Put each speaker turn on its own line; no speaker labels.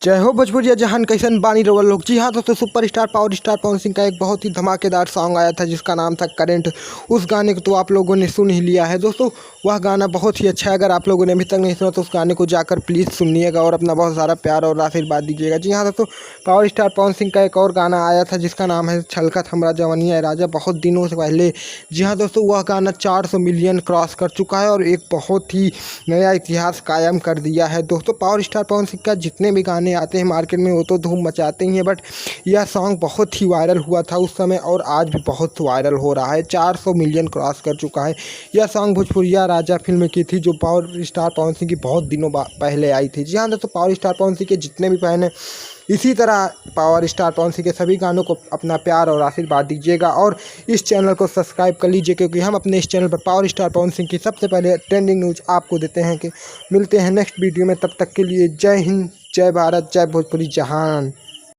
जय हो भोजपुरिया जहान कैसन बानी रवल लोग। जी हाँ दोस्तों, superstar power star Pawan Singh का एक बहुत ही धमाकेदार सॉन्ग आया था जिसका नाम था करंट। उस गाने को तो आप लोगों ने सुन ही लिया है दोस्तों। वह गाना बहुत ही अच्छा है। अगर आप लोगों ने अभी तक नहीं सुना तो उस गाने को जाकर प्लीज़ सुनिएगा और अपना बहुत सारा प्यार और आशीर्वाद दीजिएगा। जी हाँ दोस्तों, पावर स्टार पवन सिंह का एक और गाना आया था जिसका नाम है छलकत हमरा जवनिया राजा, बहुत दिनों से पहले। जी हाँ दोस्तों, वह गाना 400 मिलियन क्रॉस कर चुका है और एक बहुत ही नया इतिहास कायम कर दिया है दोस्तों। पावर स्टार पवन सिंह का जितने भी गाने आते हैं मार्केट में वो तो धूम मचाते ही हैं, बट यह सॉन्ग बहुत ही वायरल हुआ था उस समय और आज भी बहुत वायरल हो रहा है। 400 मिलियन क्रॉस कर चुका है। यह सॉन्ग भोजपुरिया राजा फिल्म की थी जो पावर स्टार पवन सिंह की बहुत दिनों पहले आई थी। जी हाँ दोस्तों, पावर स्टार पवन सिंह के जितने भी फैन हैं इसी तरह पावर स्टार पवन सिंह के सभी गानों को अपना प्यार और आशीर्वाद दीजिएगा और इस चैनल को सब्सक्राइब कर लीजिए, क्योंकि हम अपने इस चैनल पर पावर स्टार पवन सिंह की सबसे पहले ट्रेंडिंग न्यूज़ आपको देते हैं। कि मिलते हैं नेक्स्ट वीडियो में, तब तक के लिए जय हिंद, जय भारत, जय भोजपुरी जहान।